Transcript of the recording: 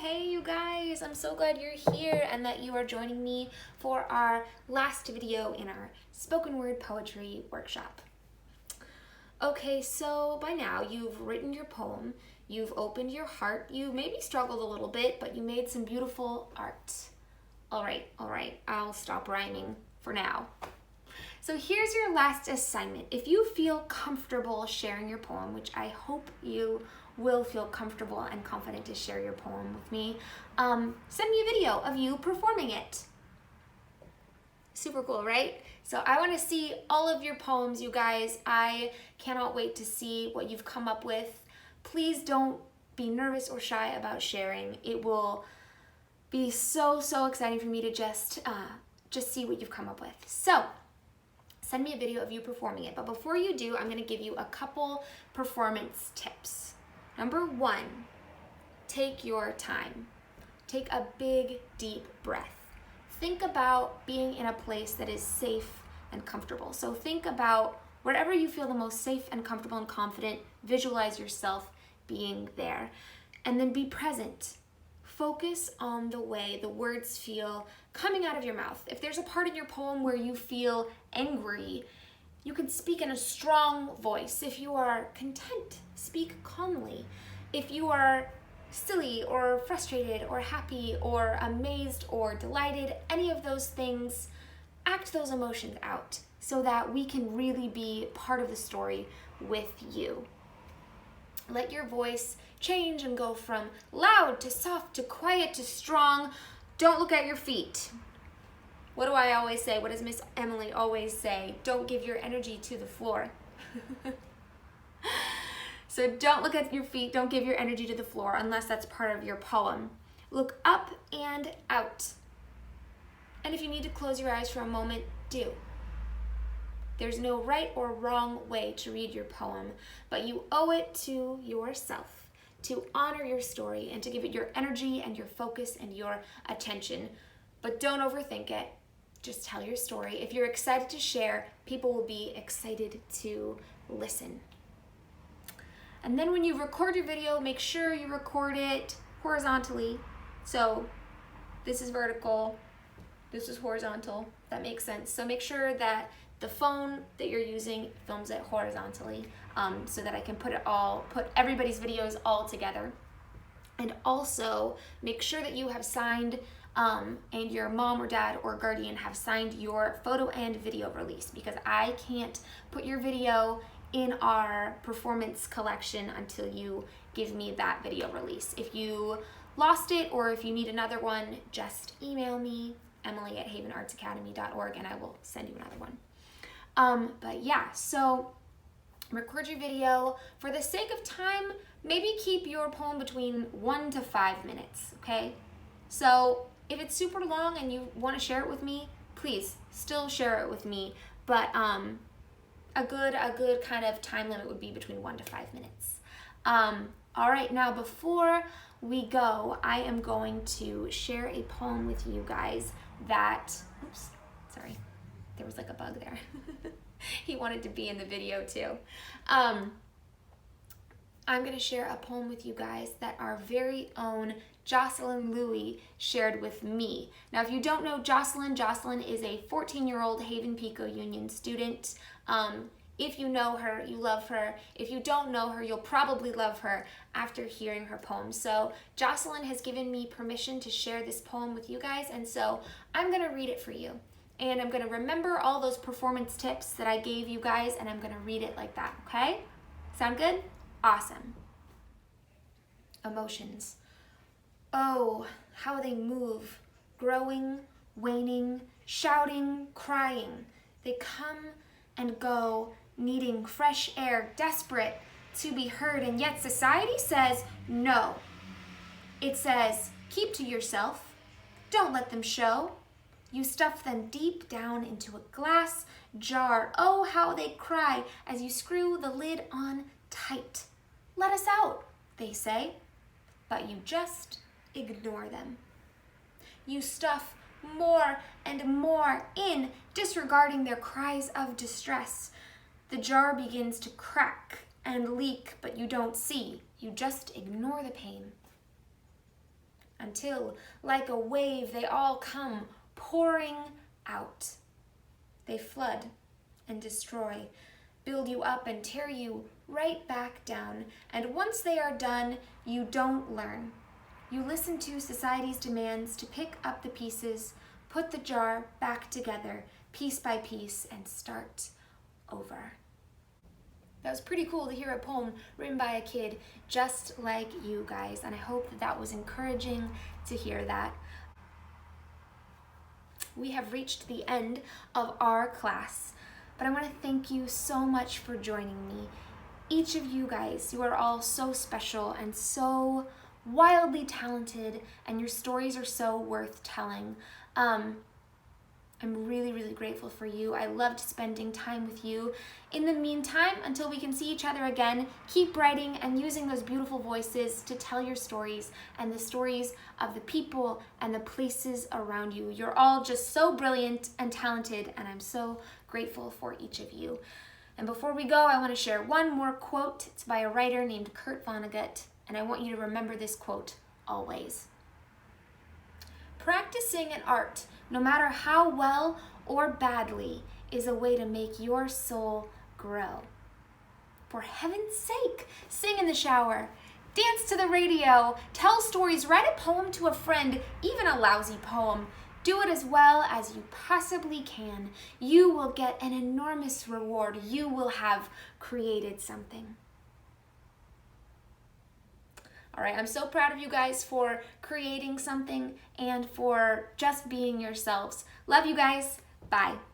Hey you guys, I'm so glad you're here and that you are joining me for our last video in our spoken word poetry workshop. Okay, so by now you've written your poem, you've opened your heart, you maybe struggled a little bit, but you made some beautiful art. All right, I'll stop rhyming for now. So here's your last assignment. If you feel comfortable sharing your poem, which I hope you will feel comfortable and confident to share your poem with me, send me a video of you performing it. Super cool, right? So I want to see all of your poems, you guys. I cannot wait to see what you've come up with. Please don't be nervous or shy about sharing. It will be so exciting for me to just see what you've come up with. So send me a video of you performing it. But before you do, I'm going to give you a couple performance tips. Number 1, take your time. Take a big, deep breath. Think about being in a place that is safe and comfortable. So think about wherever you feel the most safe and comfortable and confident, visualize yourself being there. And then be present. Focus on the way the words feel coming out of your mouth. If there's a part in your poem where you feel angry, you can speak in a strong voice. If you are content, speak calmly. If you are silly or frustrated or happy or amazed or delighted, any of those things, act those emotions out so that we can really be part of the story with you. Let your voice change and go from loud to soft to quiet to strong. Don't look at your feet. What do I always say? What does Miss Emily always say? Don't give your energy to the floor. So don't look at your feet, don't give your energy to the floor unless that's part of your poem. Look up and out. And if you need to close your eyes for a moment, do. There's no right or wrong way to read your poem, but you owe it to yourself to honor your story and to give it your energy and your focus and your attention. But don't overthink it. Just tell your story. If you're excited to share, people will be excited to listen. And then when you record your video, make sure you record it horizontally. So this is vertical, this is horizontal. That makes sense. So make sure that the phone that you're using films it horizontally, so that I can put everybody's videos all together. And also make sure that you have signed and your mom or dad or guardian have signed your photo and video release, because I can't put your video in our performance collection until you give me that video release. If you lost it or if you need another one, just email me, emily@havenartsacademy.org, and I will send you another one. But yeah, so record your video. For the sake of time, maybe keep your poem between 1 to 5 minutes, okay? So if it's super long and you want to share it with me, please still share it with me. But a good kind of time limit would be between 1 to 5 minutes. All right, now before we go, I am going to share a poem with you guys that, oops, sorry, there was like a bug there. He wanted to be in the video too. I'm gonna share a poem with you guys that our very own Jocelyn Louie shared with me. Now, if you don't know Jocelyn is a 14-year-old Haven Pico Union student. If you know her, you love her. If you don't know her, you'll probably love her after hearing her poem. So Jocelyn has given me permission to share this poem with you guys, and so I'm gonna read it for you. And I'm gonna remember all those performance tips that I gave you guys, and I'm gonna read it like that, okay? Sound good? Awesome. Emotions. Oh, how they move, growing, waning, shouting, crying. They come and go, needing fresh air, desperate to be heard, and yet society says no. It says, keep to yourself, don't let them show. You stuff them deep down into a glass jar. Oh, how they cry as you screw the lid on tight. Let us out, they say, but you just ignore them. You stuff more and more in, disregarding their cries of distress. The jar begins to crack and leak, but you don't see. You just ignore the pain. until, like a wave, they all come pouring out. They flood and destroy, build you up and tear you right back down. And once they are done, you don't learn. You listen to society's demands to pick up the pieces, put the jar back together, piece by piece, and start over. That was pretty cool to hear a poem written by a kid just like you guys, and I hope that was encouraging to hear that. We have reached the end of our class, but I want to thank you so much for joining me. Each of you guys, you are all so special and so wildly talented, and your stories are so worth telling. I'm really, really grateful for you. I loved spending time with you. In the meantime, until we can see each other again, keep writing and using those beautiful voices to tell your stories and the stories of the people and the places around you. You're all just so brilliant and talented, and I'm so grateful for each of you. And before we go, I want to share one more quote. It's by a writer named Kurt Vonnegut, and I want you to remember this quote always. Practicing an art, no matter how well or badly, is a way to make your soul grow. For heaven's sake, sing in the shower, dance to the radio, tell stories, write a poem to a friend, even a lousy poem. Do it as well as you possibly can. You will get an enormous reward. You will have created something. All right, I'm so proud of you guys for creating something and for just being yourselves. Love you guys. Bye.